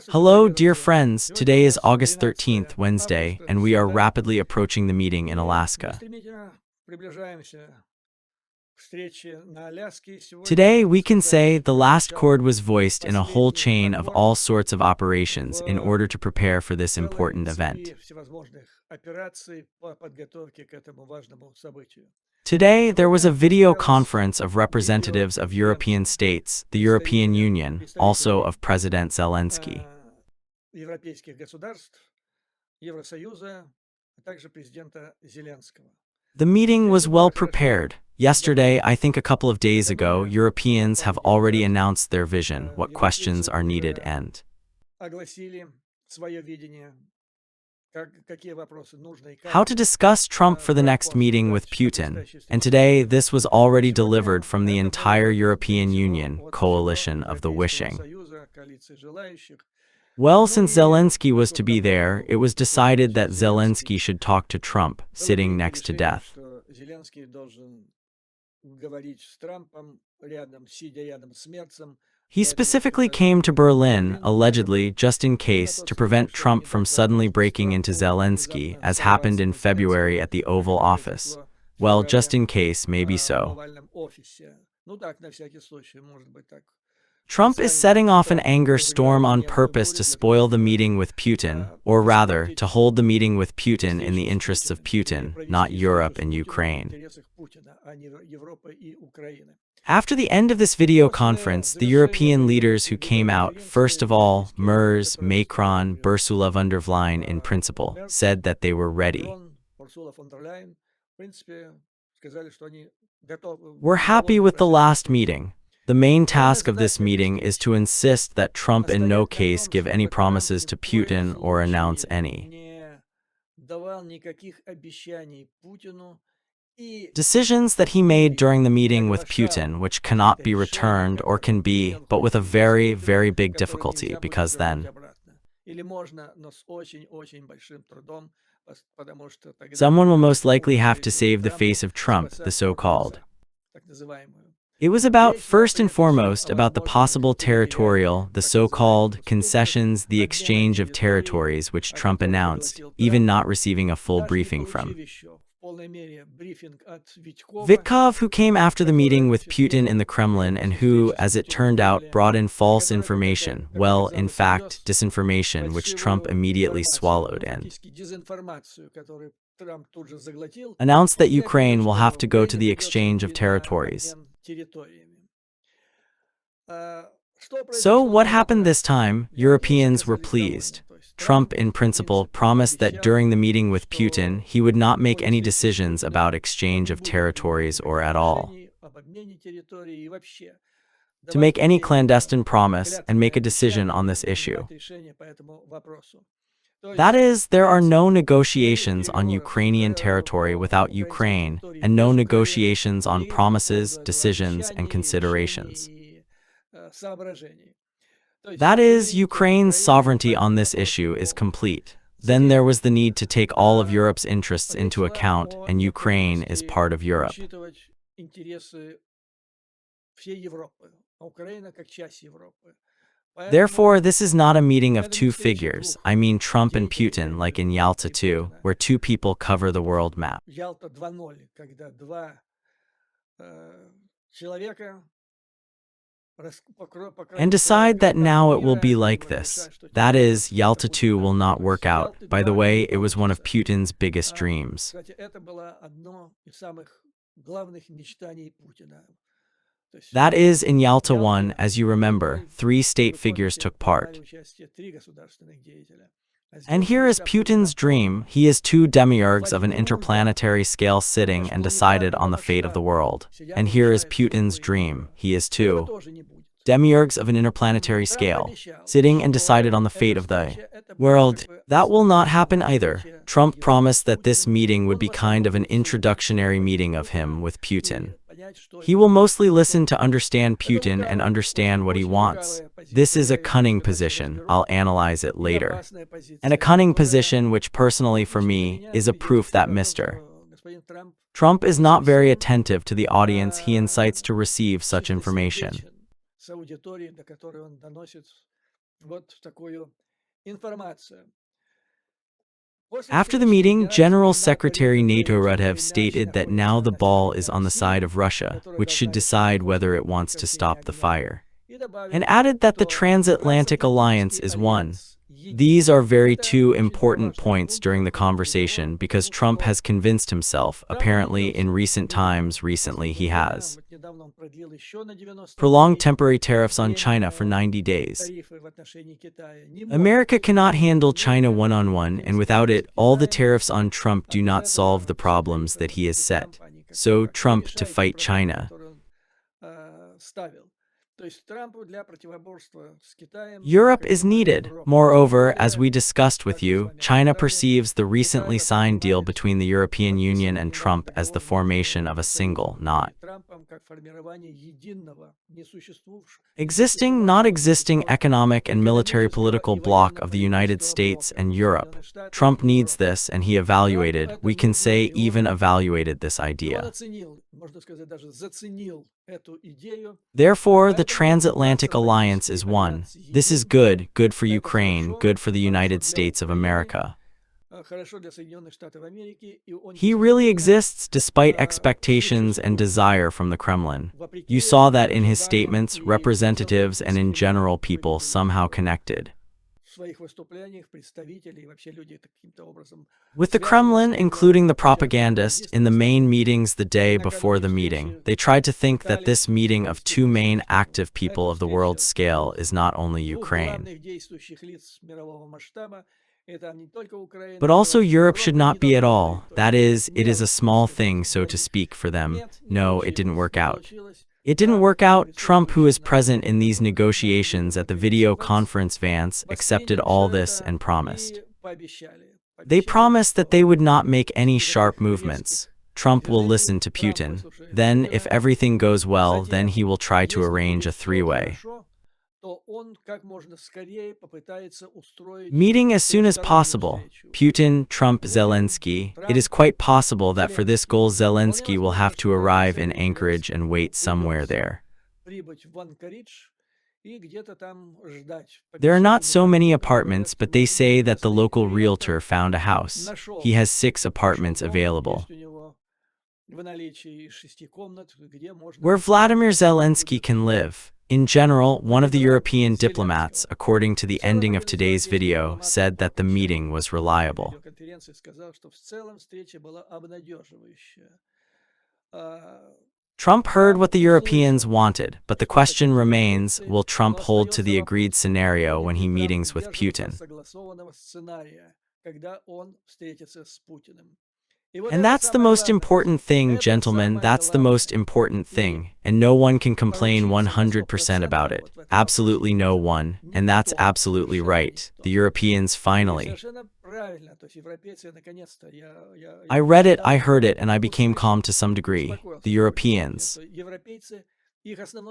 Hello, dear friends. Today is August 13th, Wednesday, and we are rapidly approaching the meeting in Alaska. Today, we can say the last chord was voiced in a whole chain of all sorts of operations in order to prepare for this important event. Today, there was a video conference of representatives of European states, the European Union, also of President Zelensky. The meeting was well prepared. Yesterday, I think a couple of days ago, Europeans have already announced their vision, what questions are needed, and how to discuss Trump for the next meeting with Putin. And today, this was already delivered from the entire European Union coalition of the wishing. Well, since Zelensky was to be there, it was decided that Zelensky should talk to Trump, sitting next to death. He specifically came to Berlin, allegedly, just in case, to prevent Trump from suddenly breaking into Zelensky, as happened in February at the Oval Office. Well, just in case, maybe so. Trump is setting off an anger storm on purpose to spoil the meeting with Putin, or rather, to hold the meeting with Putin in the interests of Putin, not Europe and Ukraine. After the end of this video conference, the European leaders who came out, first of all, Merz, Macron, Ursula von der Leyen in principle, said that they were ready. We're happy with the last meeting. The main task of this meeting is to insist that Trump in no case give any promises to Putin or announce any decisions that he made during the meeting with Putin, which cannot be returned or can be, but with a very, very big difficulty, because then someone will most likely have to save the face of Trump, the so-called. It was about, first and foremost, about the possible territorial, the so-called concessions, the exchange of territories which Trump announced, even not receiving a full briefing from Vitkov, who came after the meeting with Putin in the Kremlin and who, as it turned out, brought in false information, well, in fact, disinformation, which Trump immediately swallowed and announced that Ukraine will have to go to the exchange of territories. So what happened this time? Europeans were pleased. Trump, in principle, promised that during the meeting with Putin, he would not make any decisions about exchange of territories or at all to make any clandestine promise and make a decision on this issue. That is, there are no negotiations on Ukrainian territory without Ukraine, and no negotiations on promises, decisions, and considerations. That is, Ukraine's sovereignty on this issue is complete. Then there was the need to take all of Europe's interests into account, and Ukraine is part of Europe. Therefore, this is not a meeting of two figures, I mean Trump and Putin, like in Yalta 2, where two people cover the world map and decide that now it will be like this. That is, Yalta 2 will not work out. By the way, it was one of Putin's biggest dreams. That is, in Yalta 1, as you remember, 3 state figures took part. And here is Putin's dream. He is 2 demiurges of an interplanetary scale sitting and decided on the fate of the world. And here is Putin's dream. He is 2 demiurges of an interplanetary scale, sitting and decided on the fate of the world. That will not happen either. Trump promised that this meeting would be kind of an introductory meeting of him with Putin. He will mostly listen to understand Putin and understand what he wants. This is a cunning position. I'll analyze it later. And a cunning position which, personally for me, is a proof that Mr. Trump is not very attentive to the audience he incites to receive such information. After the meeting, General Secretary NATO Rudhev stated that now the ball is on the side of Russia, which should decide whether it wants to stop the fire, and added that the transatlantic alliance is one. These are very two important points during the conversation because Trump has convinced himself, apparently in recent times, he has prolonged temporary tariffs on China for 90 days. America cannot handle China one-on-one, and without it, all the tariffs on Trump do not solve the problems that he has set. So Trump to fight China. Europe is needed. Moreover, as we discussed with you, China perceives the recently signed deal between the European Union and Trump as the formation of a single, not existing economic and military political bloc of the United States and Europe. Trump needs this, and he evaluated, we can say even evaluated this idea. Therefore, the transatlantic alliance is one. This is good for Ukraine, good for the United States of America. He really exists despite expectations and desire from the Kremlin. You saw that in his statements, representatives and in general people somehow connected with the Kremlin, including the propagandist. In the main meetings the day before the meeting, they tried to think that this meeting of two main active people of the world scale is not only Ukraine, but also Europe should not be at all. That is, it is a small thing, so to speak, for them. No, it didn't work out. It didn't work out. Trump, who is present in these negotiations at the video conference, Vance, accepted all this and promised. They promised that they would not make any sharp movements. Trump will listen to Putin. Then, if everything goes well, then he will try to arrange a three-way meeting as soon as possible. Putin, Trump, Zelensky. It is quite possible that for this goal Zelensky will have to arrive in Anchorage and wait somewhere there. There are not so many apartments, but they say that the local realtor found a house. He has 6 apartments available, where Vladimir Zelensky can live. In general, one of the European diplomats, according to the ending of today's video, said that the meeting was reliable. Trump heard what the Europeans wanted, but the question remains, will Trump hold to the agreed scenario when he meetings with Putin? And that's the most important thing, gentlemen, that's the most important thing, and no one can complain 100% about it. Absolutely no one, and that's absolutely right. The Europeans finally. I read it, I heard it, and I became calm to some degree. The Europeans.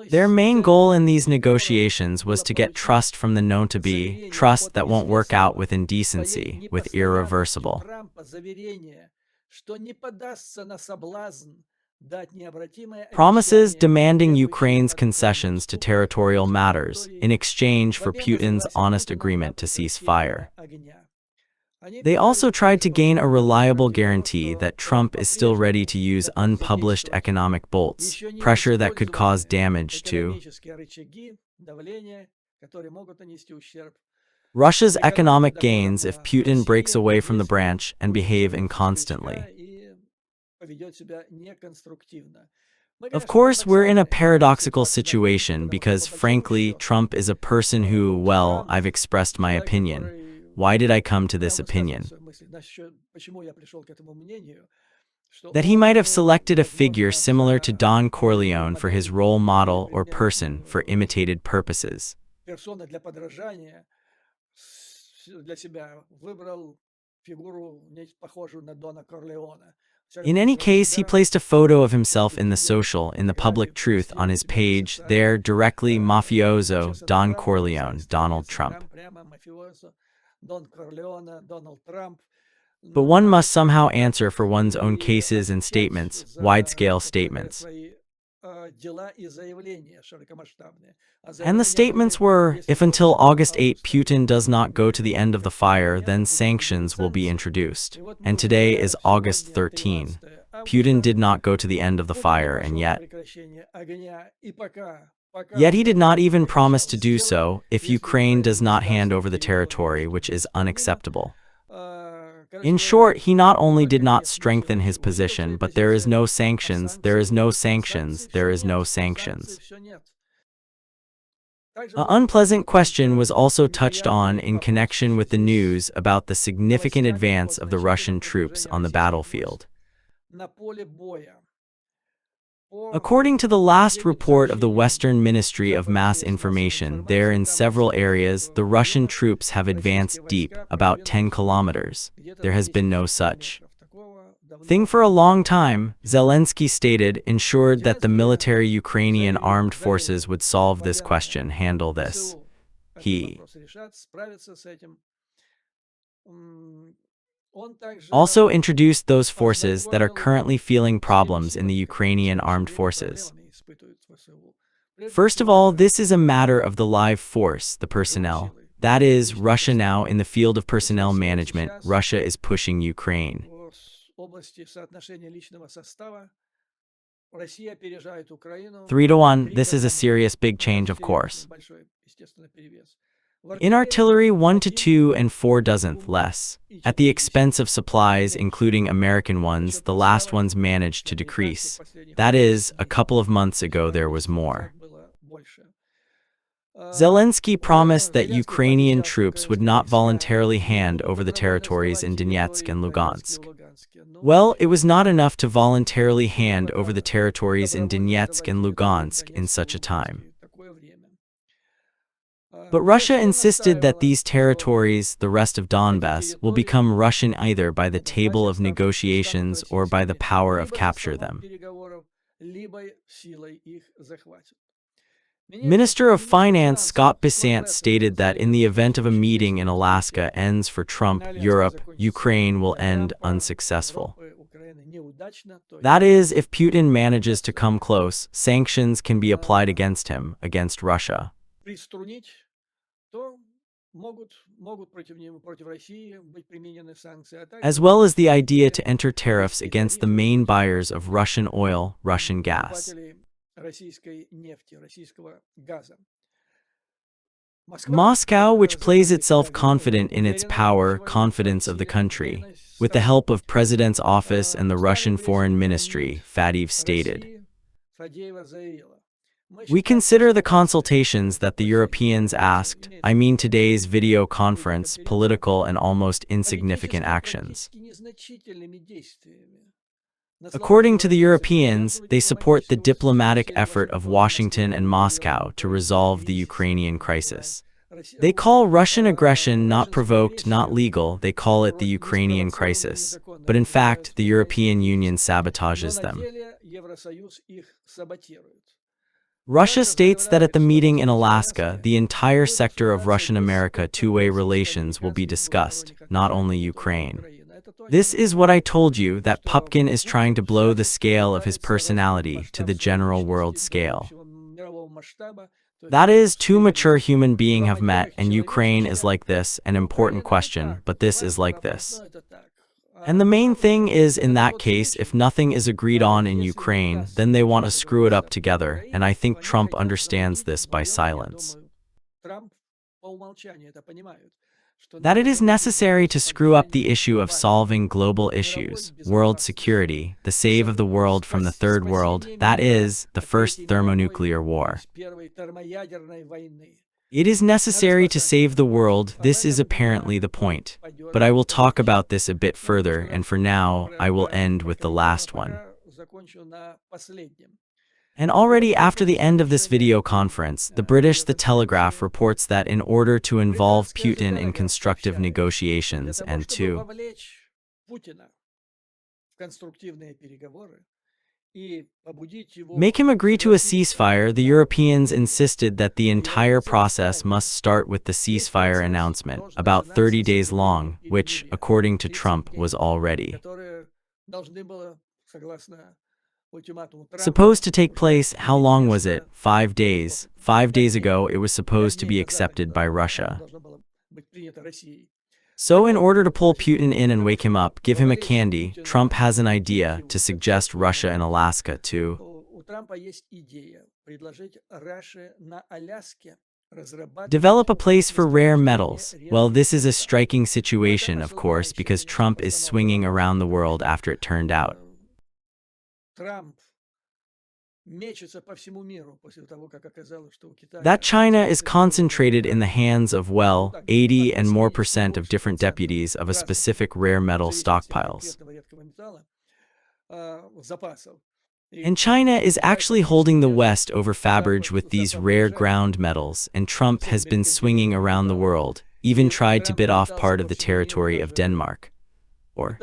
Their main goal in these negotiations was to get trust from the known to be, trust that won't work out with indecency, with irreversible promises demanding Ukraine's concessions to territorial matters in exchange for Putin's honest agreement to cease fire. They also tried to gain a reliable guarantee that Trump is still ready to use unpublished economic bolts, pressure that could cause damage to Russia's economic gains if Putin breaks away from the branch and behave inconstantly. Of course, we're in a paradoxical situation because, frankly, Trump is a person who, well, I've expressed my opinion. Why did I come to this opinion? That he might have selected a figure similar to Don Corleone for his role model or person for imitated purposes. In any case, he placed a photo of himself in the public truth on his page, there directly mafioso, Don Corleone, Donald Trump. But one must somehow answer for one's own cases and statements, wide-scale statements. And the statements were, if until August 8 Putin does not go to the end of the fire, then sanctions will be introduced. And today is August 13. Putin did not go to the end of the fire, and yet he did not even promise to do so if Ukraine does not hand over the territory, which is unacceptable. In short, he not only did not strengthen his position, but there is no sanctions, there is no sanctions, there is no sanctions. An unpleasant question was also touched on in connection with the news about the significant advance of the Russian troops on the battlefield. According to the last report of the Western Ministry of Mass Information, there in several areas the Russian troops have advanced deep, about 10 kilometers. There has been no such thing for a long time, Zelensky stated, ensured that the military Ukrainian armed forces would solve this question, handle this. He also introduced those forces that are currently feeling problems in the Ukrainian armed forces. First of all, this is a matter of the live force, the personnel. That is, Russia now in the field of personnel management, Russia is pushing Ukraine. 3-1, this is a serious big change, of course. In artillery, 1-2 and 4 dozenth less. At the expense of supplies, including American ones, the last ones managed to decrease. That is, a couple of months ago there was more. Zelensky promised that Ukrainian troops would not voluntarily hand over the territories in Donetsk and Lugansk. Well, it was not enough to voluntarily hand over the territories in Donetsk and Lugansk in such a time. But Russia insisted that these territories, the rest of Donbass, will become Russian either by the table of negotiations or by the power of capture them. Minister of Finance Scott Bessant stated that in the event of a meeting in Alaska ends for Trump, Europe, Ukraine will end unsuccessful. That is, if Putin manages to come close, sanctions can be applied against him, against Russia. As well as the idea to enter tariffs against the main buyers of Russian oil, Russian gas. Moscow, which plays itself confident in its power, confidence of the country, with the help of President's office and the Russian Foreign Ministry, Fadeev stated. We consider the consultations that the Europeans asked, I mean today's video conference, political and almost insignificant actions. According to the Europeans, they support the diplomatic effort of Washington and Moscow to resolve the Ukrainian crisis. They call Russian aggression not provoked, not legal, they call it the Ukrainian crisis. But in fact, the European Union sabotages them. Russia states that at the meeting in Alaska, the entire sector of Russian-America two-way relations will be discussed, not only Ukraine. This is what I told you, that Putin is trying to blow the scale of his personality to the general world scale. That is, two mature human beings have met, and Ukraine is like this, an important question, but this is like this. And the main thing is, in that case, if nothing is agreed on in Ukraine, then they want to screw it up together, and I think Trump understands this by silence. That it is necessary to screw up the issue of solving global issues, world security, the save of the world from the third world, that is, the first thermonuclear war. It is necessary to save the world, this is apparently the point. But I will talk about this a bit further, and for now, I will end with the last one. And already after the end of this video conference, the British The Telegraph reports that in order to involve Putin in constructive negotiations and to make him agree to a ceasefire, the Europeans insisted that the entire process must start with the ceasefire announcement, about 30 days long, which, according to Trump, was already Supposed to take place, how long was it? 5 days. 5 days ago, it was supposed to be accepted by Russia. So in order to pull Putin in and wake him up, give him a candy, Trump has an idea to suggest Russia and Alaska to develop a place for rare metals. Well, this is a striking situation, of course, because Trump is swinging around the world after it turned out that China is concentrated in the hands of, well, 80% and more of different deputies of a specific rare metal stockpiles. And China is actually holding the West over fabrage with these rare ground metals, and Trump has been swinging around the world, even tried to bid off part of the territory of Denmark. Or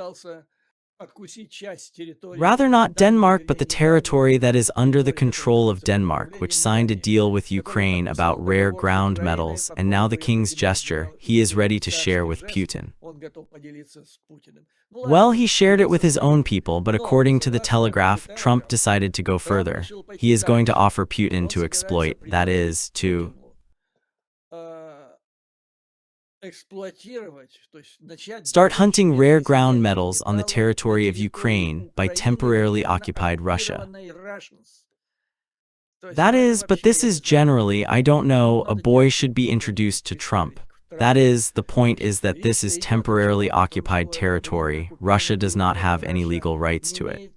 rather, not Denmark, but the territory that is under the control of Denmark, which signed a deal with Ukraine about rare ground metals, and now the king's gesture, he is ready to share with Putin. Well, he shared it with his own people, but according to the Telegraph, Trump decided to go further. He is going to offer Putin to exploit, that is, to start hunting rare ground metals on the territory of Ukraine by temporarily occupied Russia. That is, but this is generally, I don't know, a boy should be introduced to Trump. That is, the point is that this is temporarily occupied territory. Russia does not have any legal rights to it.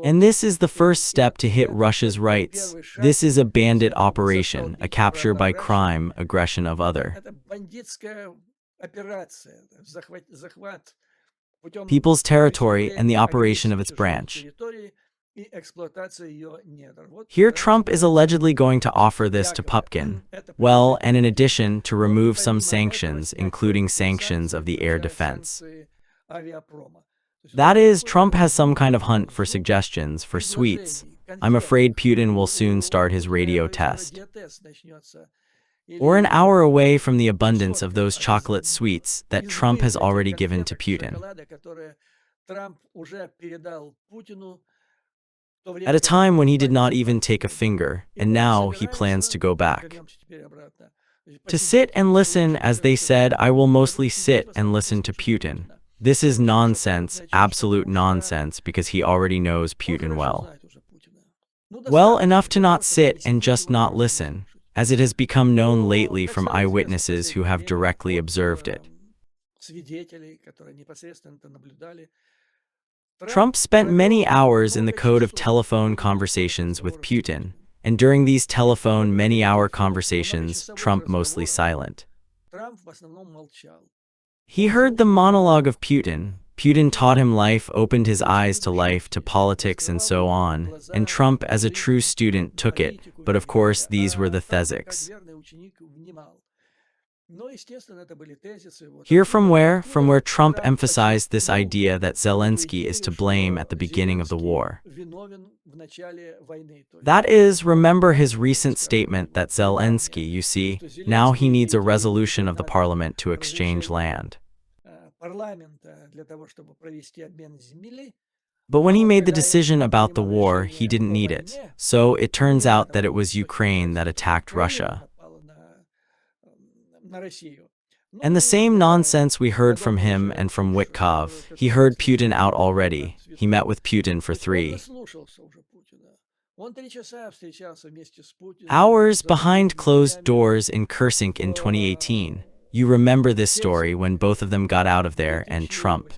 And this is the first step to hit Russia's rights. This is a bandit operation, a capture by crime, aggression of other people's territory and the operation of its branch. Here Trump is allegedly going to offer this to Putin. Well, and in addition, to remove some sanctions, including sanctions of the air defense. That is, Trump has some kind of hunt for suggestions, for sweets. I'm afraid Putin will soon start his radio test. Or an hour away from the abundance of those chocolate sweets that Trump has already given to Putin. At a time when he did not even take a finger, and now he plans to go back. To sit and listen, as they said, I will mostly sit and listen to Putin. This is nonsense, absolute nonsense, because he already knows Putin well. Well enough to not sit and just not listen, as it has become known lately from eyewitnesses who have directly observed it. Trump spent many hours in the code of telephone conversations with Putin, and during these telephone many-hour conversations, Trump mostly silent. He heard the monologue of Putin. Putin taught him life, opened his eyes to life, to politics, and so on, and Trump, as a true student, took it, but of course these were the theses. Here from where Trump emphasized this idea that Zelensky is to blame at the beginning of the war. That is, remember his recent statement that Zelensky, you see, now he needs a resolution of the parliament to exchange land. But when he made the decision about the war, he didn't need it. So it turns out that it was Ukraine that attacked Russia. And the same nonsense we heard from him and from Witkov. He heard Putin out already. He met with Putin for 3 hours behind closed doors in Helsinki in 2018. You remember this story when both of them got out of there and Trump.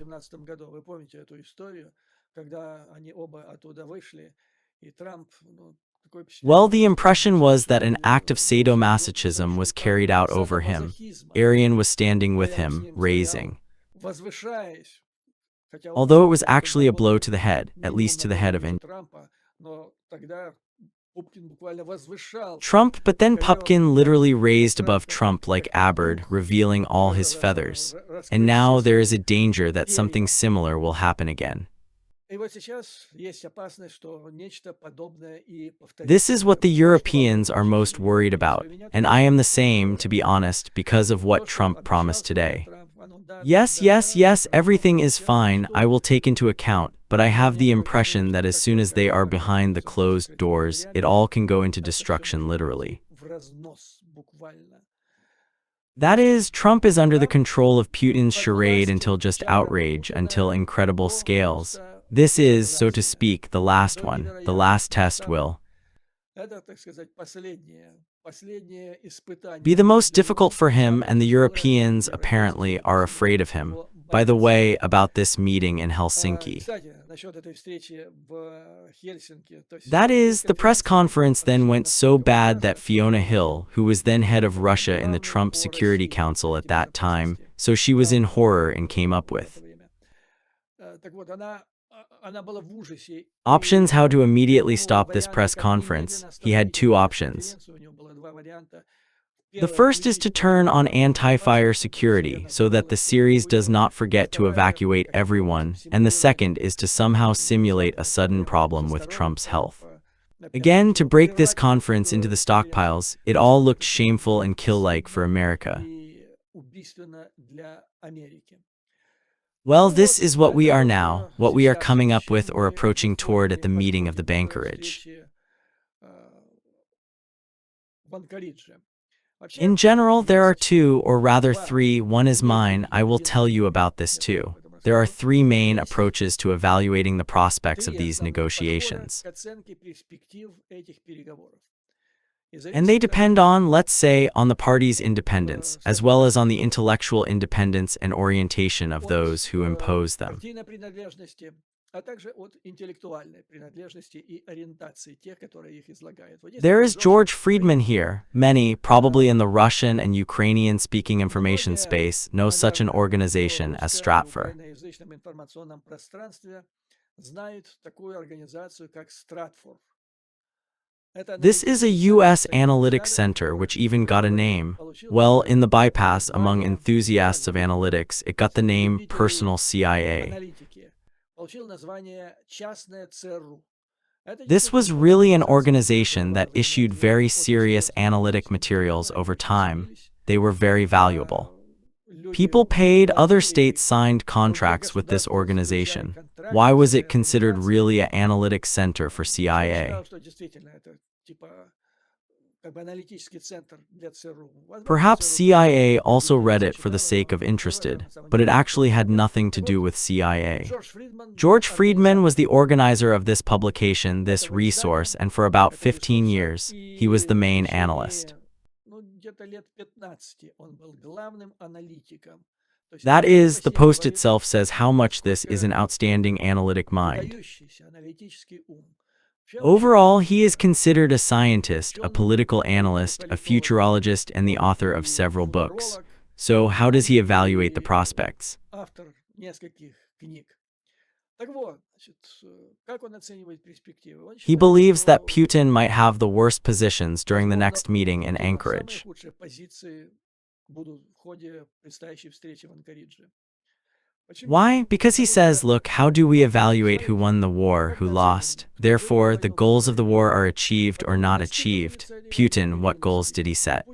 Well, the impression was that an act of sadomasochism was carried out over him. Aryan was standing with him, raising. Although it was actually a blow to the head, at least to the head of Trump, but then Putin literally raised above Trump like Aberd, revealing all his feathers. And now there is a danger that something similar will happen again. This is what the Europeans are most worried about, and I am the same, to be honest, because of what Trump promised today. Yes, yes, yes, everything is fine, I will take into account, but I have the impression that as soon as they are behind the closed doors, it all can go into destruction literally. That is, Trump is under the control of Putin's charade until just outrage, until incredible scales. This is, so to speak, the last one. The last test will be the most difficult for him, and the Europeans apparently are afraid of him. By the way, about this meeting in Helsinki. That is, the press conference then went so bad that Fiona Hill, who was then head of Russia in the Trump Security Council at that time, so she was in horror and came up with options how to immediately stop this press conference. He had two options. The first is to turn on anti-fire security so that the series does not forget to evacuate everyone, and the second is to somehow simulate a sudden problem with Trump's health. Again, to break this conference into the stockpiles, it all looked shameful and kill-like for America. Well, this is what we are now, what we are coming up with or approaching toward at the meeting of the Bankerage. In general, there are two, or rather three. One is mine. I will tell you about this too. There are three main approaches to evaluating the prospects of these negotiations. And they depend on, let's say, on the party's independence, as well as on the intellectual independence and orientation of those who impose them. There is George Friedman here. Many, probably in the Russian and Ukrainian-speaking information space, know such an organization as Stratfor. This is a U.S. analytics center which even got a name. Well, in the bypass among enthusiasts of analytics, it got the name Personal CIA. This was really an organization that issued very serious analytic materials over time. They were very valuable. People paid, other states signed contracts with this organization. Why was it considered really an analytic center for CIA? Perhaps CIA also read it for the sake of interested, but it actually had nothing to do with CIA. George Friedman was the organizer of this publication, this resource, and for about 15 years, he was the main analyst. That is, the post itself says how much this is an outstanding analytic mind. Overall, he is considered a scientist, a political analyst, a futurologist, and the author of several books. So, how does he evaluate the prospects? He believes that Putin might have the worst positions during the next meeting in Anchorage. Why? Because he says, look, how do we evaluate who won the war, who lost? Therefore, the goals of the war are achieved or not achieved. Putin, what goals did he set?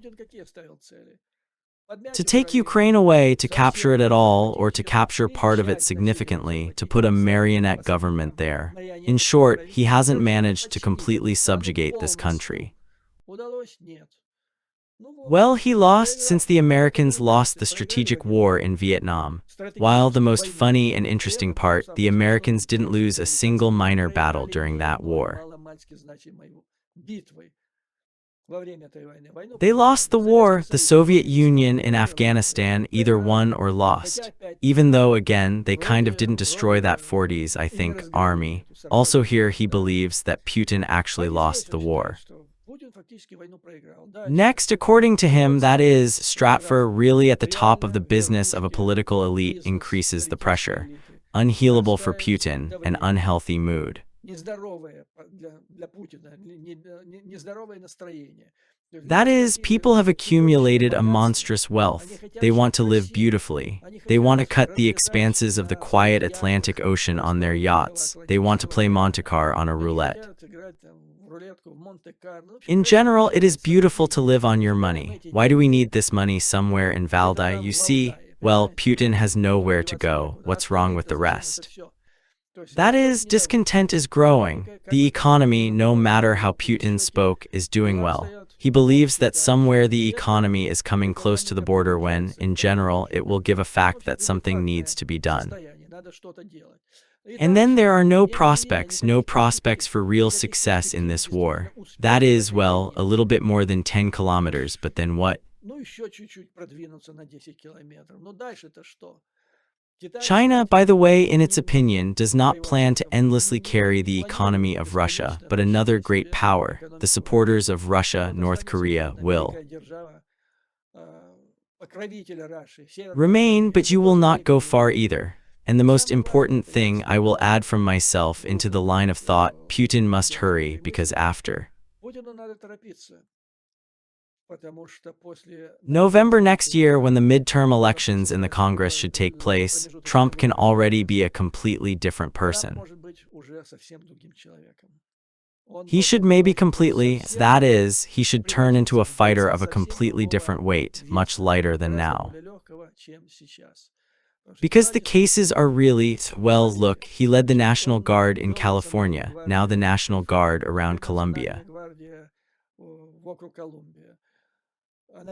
To take Ukraine away, to capture it at all, or to capture part of it significantly, to put a marionette government there. In short, he hasn't managed to completely subjugate this country. Well, he lost since the Americans lost the strategic war in Vietnam. While the most funny and interesting part, the Americans didn't lose a single minor battle during that war. They lost the war. The Soviet Union in Afghanistan either won or lost. Even though, again, they kind of didn't destroy that 40s, I think, army. Also here, he believes that Putin actually lost the war. Next, according to him, that is, Stratfor really at the top of the business of a political elite increases the pressure. Unhealable for Putin, an unhealthy mood. That is, people have accumulated a monstrous wealth. They want to live beautifully. They want to cut the expanses of the quiet Atlantic Ocean on their yachts. They want to play Monte Carlo on a roulette. In general, it is beautiful to live on your money. Why do we need this money somewhere in Valdai? You see, well, Putin has nowhere to go. What's wrong with the rest? That is, discontent is growing. The economy, no matter how Putin spoke, is doing well. He believes that somewhere the economy is coming close to the border when, in general, it will give a fact that something needs to be done. And then there are no prospects for real success in this war. That is, well, a little bit more than 10 kilometers, but then what? China, by the way, in its opinion, does not plan to endlessly carry the economy of Russia, but another great power, the supporters of Russia, North Korea, will remain, but you will not go far either. And the most important thing I will add from myself into the line of thought, Putin must hurry, because after November next year, when the midterm elections in the Congress should take place, Trump can already be a completely different person. He should maybe completely, that is, he should turn into a fighter of a completely different weight, much lighter than now. Because the cases are really, well, look, he led the National Guard in California, now the National Guard around Colombia.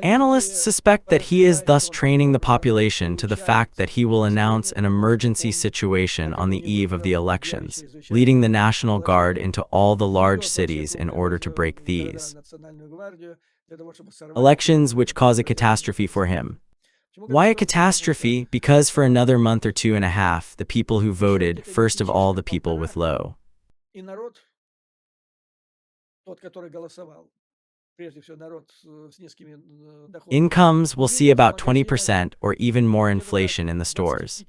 Analysts suspect that he is thus training the population to the fact that he will announce an emergency situation on the eve of the elections, leading the National Guard into all the large cities in order to break these elections, which cause a catastrophe for him. Why a catastrophe? Because for another month or 2.5, the people who voted, first of all the people with low incomes, will see about 20% or even more inflation in the stores.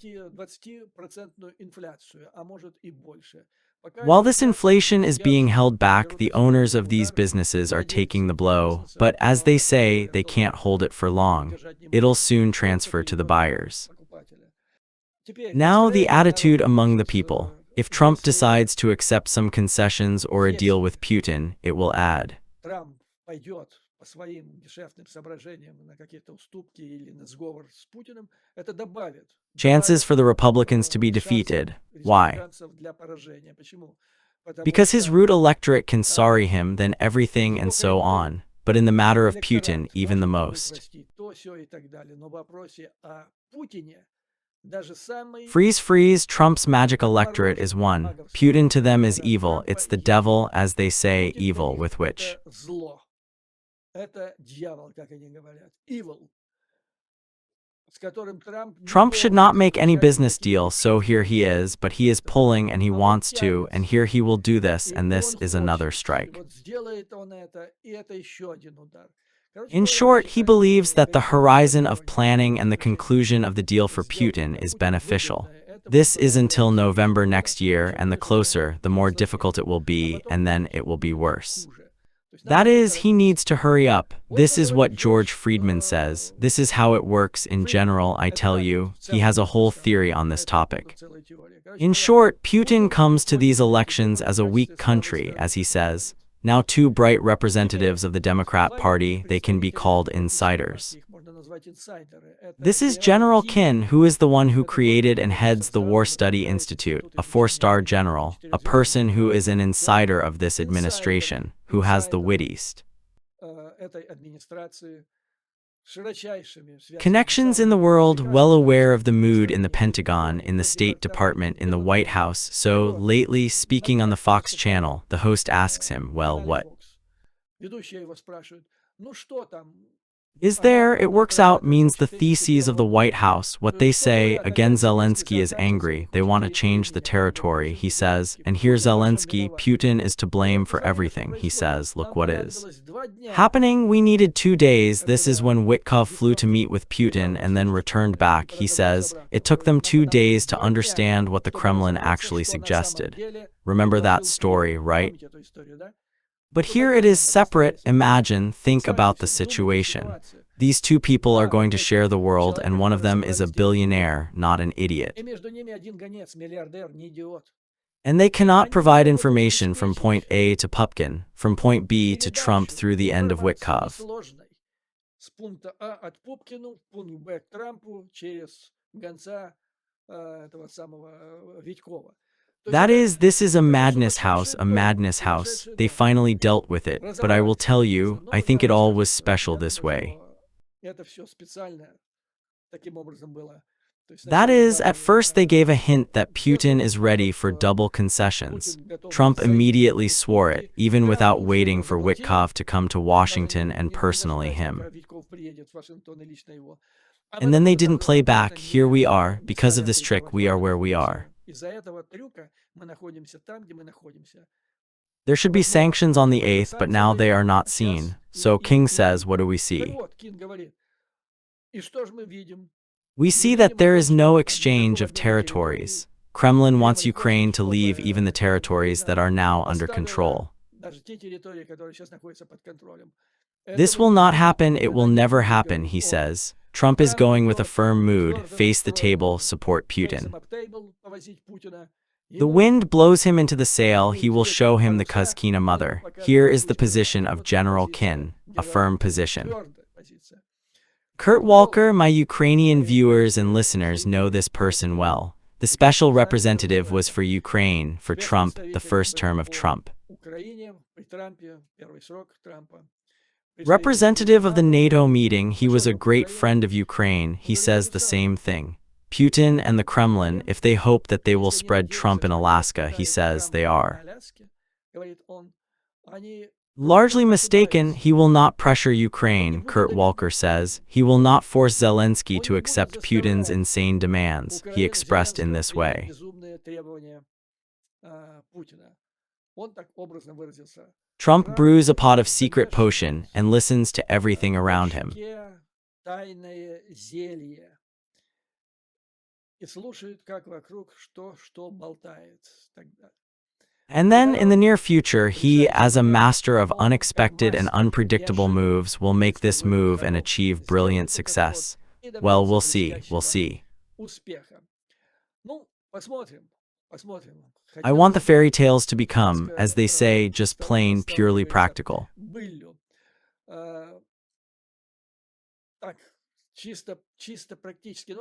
While this inflation is being held back, the owners of these businesses are taking the blow, but as they say, they can't hold it for long. It'll soon transfer to the buyers. Now the attitude among the people. If Trump decides to accept some concessions or a deal with Putin, it will add chances for the Republicans to be defeated. Why? Because his root electorate can sorry him, then everything and so on. But in the matter of Putin, even the most. Freeze, Trump's magic electorate is one. Putin to them is evil. It's the devil, as they say, evil with which Trump should not make any business deal, so here he is, but he is pulling and he wants to, and here he will do this, and this is another strike. In short, he believes that the horizon of planning and the conclusion of the deal for Putin is beneficial. This is until November next year, and the closer, the more difficult it will be, and then it will be worse. That is, he needs to hurry up. This is what George Friedman says. This is how it works in general, I tell you. He has a whole theory on this topic. In short, Putin comes to these elections as a weak country, as he says. Now 2 bright representatives of the Democrat Party, they can be called insiders. This is General Keane, who is the one who created and heads the War Study Institute, a 4-star general, a person who is an insider of this administration, who has the wittiest connections in the world, well aware of the mood in the Pentagon, in the State Department, in the White House. So, lately, speaking on the Fox channel, the host asks him, well, what is there? It works out means the theses of the White House, what they say. Again, Zelensky is angry. They want to change the territory, he says. And here Zelensky, Putin is to blame for everything, he says. Look what is happening. We needed 2 days. This is when Witkov flew to meet with Putin and then returned back, he says. It took them 2 days to understand what the Kremlin actually suggested. Remember that story, right? But here it is separate. Imagine, think about the situation. These 2 people are going to share the world, and one of them is a billionaire, not an idiot. And they cannot provide information from point A to Putin, from point B to Trump through the end of Witkov. с пункта А от Пупкину в пункт Б к Трампу через гонца этого самого Витькова. That is, this is a madness house, a madness house. They finally dealt with it, but I will tell you, I think it all was special this way. Это все специально таким образом было. That is, at first they gave a hint that Putin is ready for double concessions. Trump immediately swore it, even without waiting for Witkov to come to Washington and personally him. And then they didn't play back. Here we are. Because of this trick, we are where we are. There should be sanctions on the 8th, but now they are not seen. So King says, what do we see? We see that there is no exchange of territories. Kremlin wants Ukraine to leave even the territories that are now under control. This will not happen, it will never happen, he says. Trump is going with a firm mood, face the table, support Putin. The wind blows him into the sail, he will show him the Kuzkina mother. Here is the position of General Kin, a firm position. Kurt Volker, my Ukrainian viewers and listeners know this person well. The special representative was for Ukraine, for Trump, the first term of Trump. Representative of the NATO meeting, he was a great friend of Ukraine, he says the same thing. Putin and the Kremlin, if they hope that they will spread Trump in Alaska, he says they are largely mistaken. He will not pressure Ukraine, Kurt Volker says. He will not force Zelensky to accept Putin's insane demands, he expressed in this way. Trump brews a pot of secret potion and listens to everything around him. And then, in the near future, he, as a master of unexpected and unpredictable moves, will make this move and achieve brilliant success. Well, we'll see, we'll see. I want the fairy tales to become, as they say, just plain, purely practical.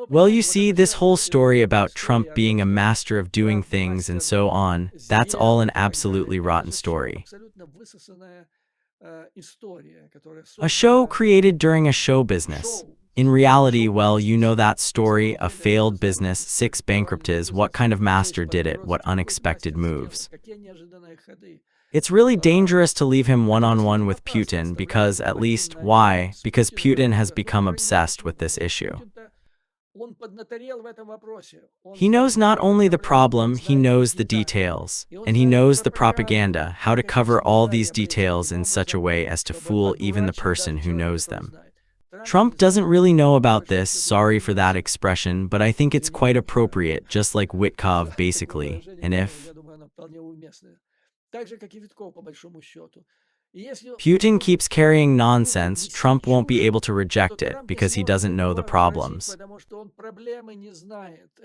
Well, you see, this whole story about Trump being a master of doing things and so on, that's all an absolutely rotten story. A show created during a show business. In reality, well, you know that story, a failed business, 6 bankruptcies, what kind of master did it, what unexpected moves. It's really dangerous to leave him one-on-one with Putin because, at least, why? Because Putin has become obsessed with this issue. He knows not only the problem, he knows the details. And he knows the propaganda, how to cover all these details in such a way as to fool even the person who knows them. Trump doesn't really know about this, sorry for that expression, but I think it's quite appropriate, just like Witkov basically, and if Putin keeps carrying nonsense, Trump won't be able to reject it because he doesn't know the problems.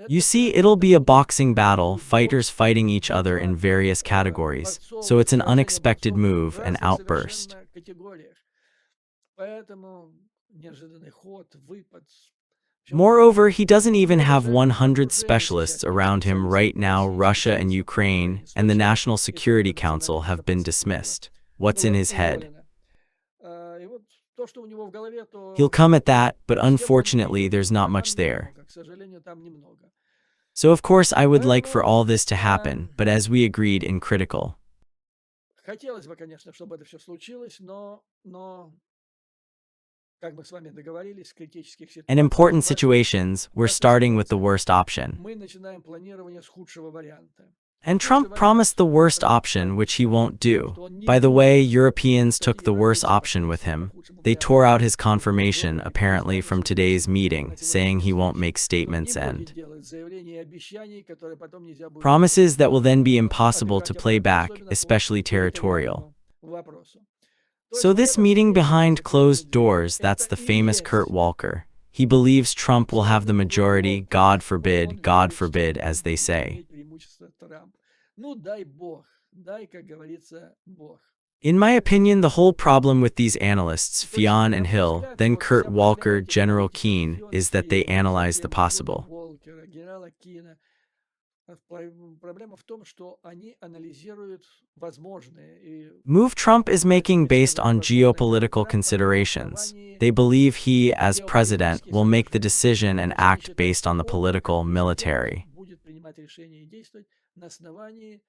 You see, it'll be a boxing battle, fighters fighting each other in various categories, so it's an unexpected move, an outburst. Moreover, he doesn't even have 100 specialists around him right now. Russia and Ukraine and the National Security Council have been dismissed. What's in his head? He'll come at that, but unfortunately there's not much there. So of course I would like for all this to happen, but as we agreed in critical. In important situations, we're starting with the worst option. And Trump promised the worst option, which he won't do. By the way, Europeans took the worst option with him. They tore out his confirmation, apparently, from today's meeting, saying he won't make statements and promises that will then be impossible to play back, especially territorial. So this meeting behind closed doors, that's the famous Kurt Volker. He believes Trump will have the majority, God forbid, as they say. In my opinion, the whole problem with these analysts, Fion and Hill, then Kurt Volker, General Keane, is that they analyze the possible. Проблема в том, что они анализируют возможные и Move Trump is making based on geopolitical considerations. They believe he, as president, will make the decision and act based on the political, military будет принимать решения и действовать на основании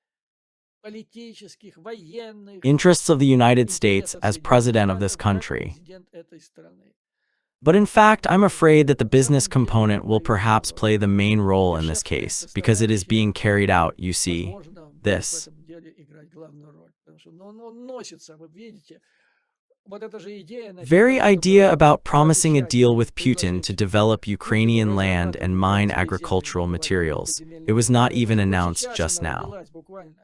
политических, военных interests of the United States интересов as Соединенных president of Штатов this как country. президент этой страны. But in fact, I'm afraid that the business component will perhaps play the main role in this case, because it is being carried out, you see, Возможно, будет в this. этом деле играть главную роль, потому что он носится, вы видите. Вот эта же идея насчет Very того, idea чтобы about promising a пообещать deal with Putin to предложить develop Путину Ukrainian land and разрабатывать mine украинские земли, agricultural добывать materials. земельные It was not материалы, even это уже announced сейчас just она now. родилась буквально.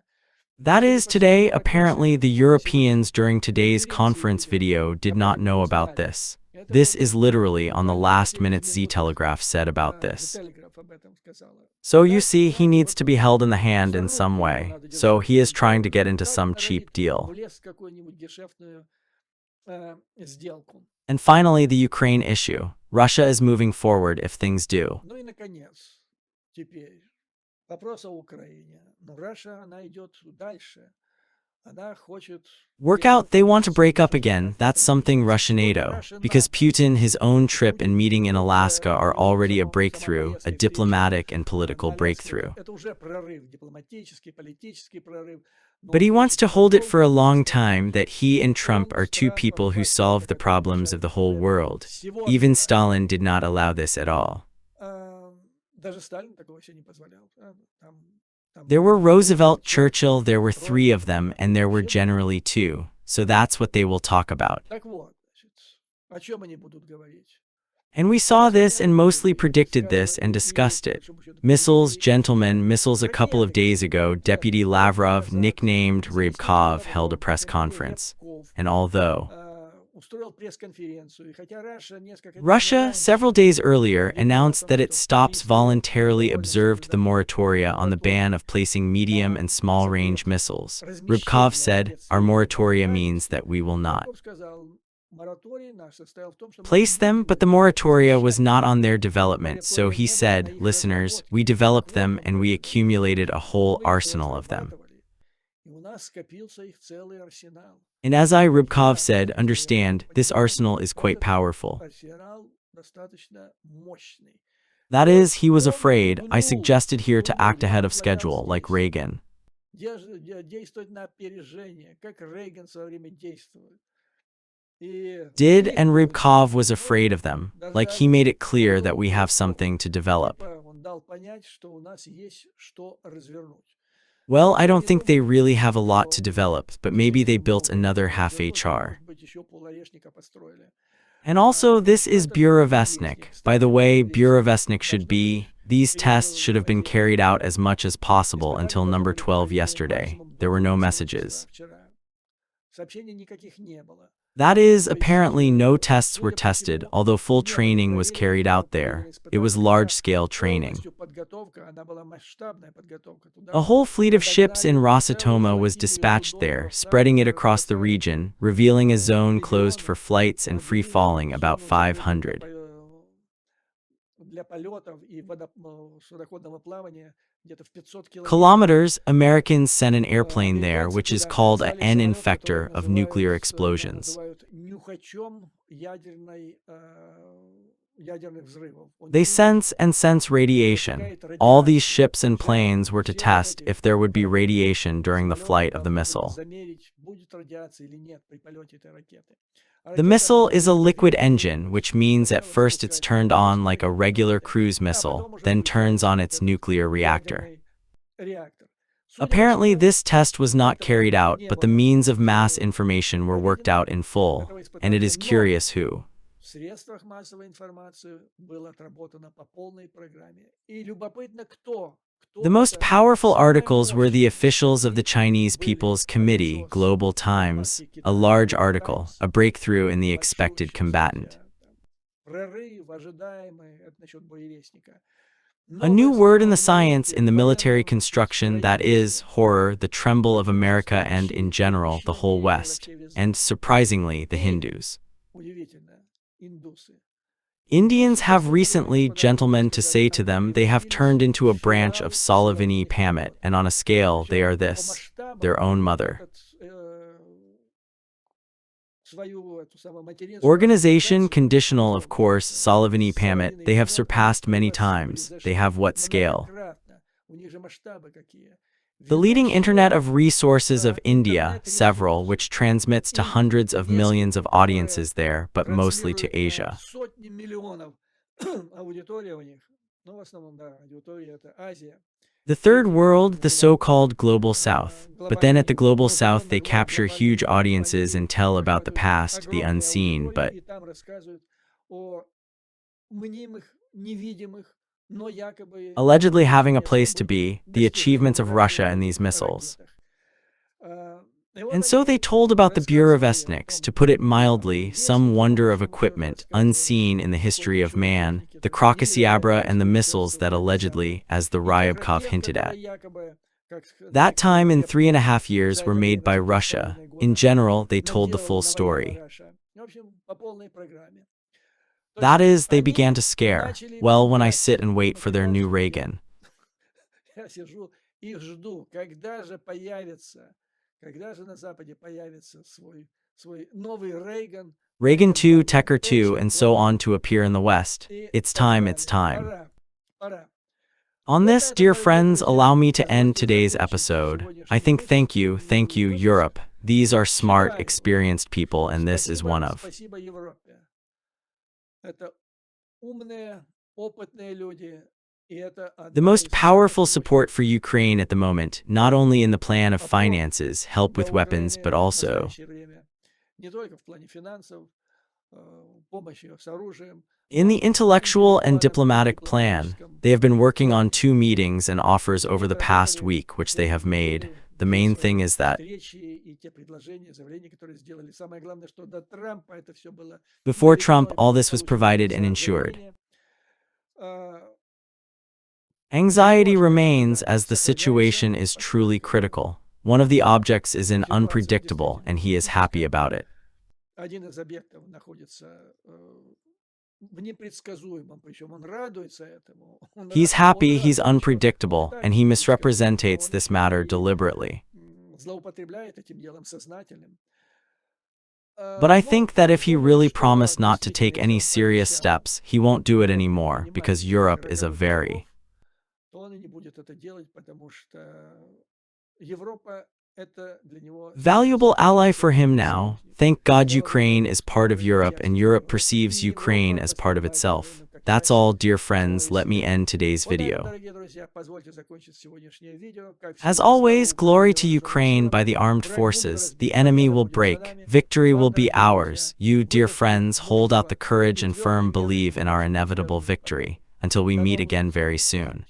That Судя is, по всему, today, как apparently the решение Europeans сегодняшней during today's конференции conference лидеров video did not аппарата know не about знали. this. Это This только is literally on the буквально last через minute Z минуту Telegraph said about The this. Telegraph об этом сказала. So you Итак, see, he знаете, needs вот to be held in the hand за in some руки его way. надо So держать he is этим trying to get человеком. into Как some cheap родить deal. влез в какую-нибудь гешефтную сделку. And finally, the Ukraine issue. Russia is moving forward if things do. Ну и, наконец, теперь вопрос о Украине. Но Раша, она идет дальше. Она хочет... Work если мы out, they want to фактически break up начнем again. говорить That's о something Что Russia для NATO. Раши Because НАТО? Putin, his own trip and Путин, meeting in его Alaska уже are его already a сама breakthrough, a поездка и встреча diplomatic and political на Аляске, breakthrough. это уже прорыв, дипломатический, политический прорыв. Но But он he wants хочет to hold it продолжить for a long историю. time that he and Trump Он, are two Стратфор, people who Флашбеки, solve the которые problems of решают the whole проблемы world. всего Even мира. Stalin did not allow this at all. Даже Сталин такого себе не позволял. Там There were Рузвельт, Roosevelt, Churchill, there were three Трой, of them, and there were вообще было. generally two. So that's what they will talk about. Так вот, значит, о чем они будут говорить? And we saw this and mostly predicted this and discussed it. Missiles, gentlemen, missiles. A couple of days ago, Deputy Lavrov, nicknamed Rybkov, held a press conference. And although Russia, several days earlier, announced that it stops voluntarily observed the moratoria on the ban of placing medium and small-range missiles, Rybkov said, our moratoria means that we will not place them, but the moratoria was not on their development, so he said, listeners, we developed them and we accumulated a whole arsenal of them. And as Rybkov said, understand, this arsenal is quite powerful. That is, he was afraid. I suggested here to act ahead of schedule, like Reagan. Did, and Rybkov was afraid of them, like he made it clear that we have something to develop. Well, I don't think they really have a lot to develop, but maybe they built another half HR. And also, this is Burovestnik. By the way, Burovestnik should be, these tests should have been carried out as much as possible until number 12 yesterday. There were no messages. That is, apparently no tests were tested, although full training was carried out there. It was large-scale training. A whole fleet of ships in Rosatoma was dispatched there, spreading it across the region, revealing a zone closed for flights and free-falling about 500 kilometers. Americans sent an airplane there, which is called an N-infector of nuclear explosions. They sense radiation. All these ships and planes were to test if there would be radiation during the flight of the missile. The missile is a liquid engine, which means at first it's turned on like a regular cruise missile, then turns on its nuclear reactor. Apparently, this test was not carried out, but the means of mass information were worked out in full, and it is curious who. The most powerful articles were the officials of the Chinese People's Committee, Global Times, a large article, a breakthrough in the expected combatant. A new word in the science, in the military construction, that is, horror, the tremble of America and, in general, the whole West, and, surprisingly, the Hindus. Indians have recently, gentlemen, to say to them, they have turned into a branch of Solovini Pamet, and on a scale, they are this, their own mother. Organization conditional, of course, Solovini Pamet, they have surpassed many times. They have what scale? The leading internet of resources of India, several, which transmits to hundreds of millions of audiences there, but mostly to Asia. The third world, the so-called Global South. But then at the Global South they capture huge audiences and tell about the past, the unseen, but allegedly having a place to be, the achievements of Russia and these missiles. And so they told about the Burovestniks, to put it mildly, some wonder of equipment, unseen in the history of man, the Krokosiabra and the missiles that allegedly, as the Ryabkov hinted at, that time in 3.5 years were made by Russia. In general, they told the full story. That is, they began to scare. Well, when I sit and wait for their new Reagan. Reagan 2, Tecker 2, and so on to appear in the West. It's time, it's time. On this, dear friends, allow me to end today's episode. I think thank you, Europe. These are smart, experienced people, and this is one of. The most powerful support for Ukraine at the moment, not only in the plan of finances, help with weapons, but also in the intellectual and diplomatic plan. They have been working on 2 meetings and offers over the past week, which they have made. The main thing is that before Trump, all this was provided and ensured. Anxiety remains as the situation is truly critical. One of the objects is unpredictable, and he is happy about it. He's happy, he's unpredictable, and he misrepresents this matter deliberately. But I think that if he really promised not to take any serious steps, he won't do it anymore, because Europe is a very valuable ally for him now. Thank God Ukraine is part of Europe and Europe perceives Ukraine as part of itself. That's all, dear friends. Let me end today's video. As always, glory to Ukraine by the armed forces. The enemy will break. Victory will be ours. You, dear friends, hold out the courage and firm believe in our inevitable victory. Until we meet again very soon.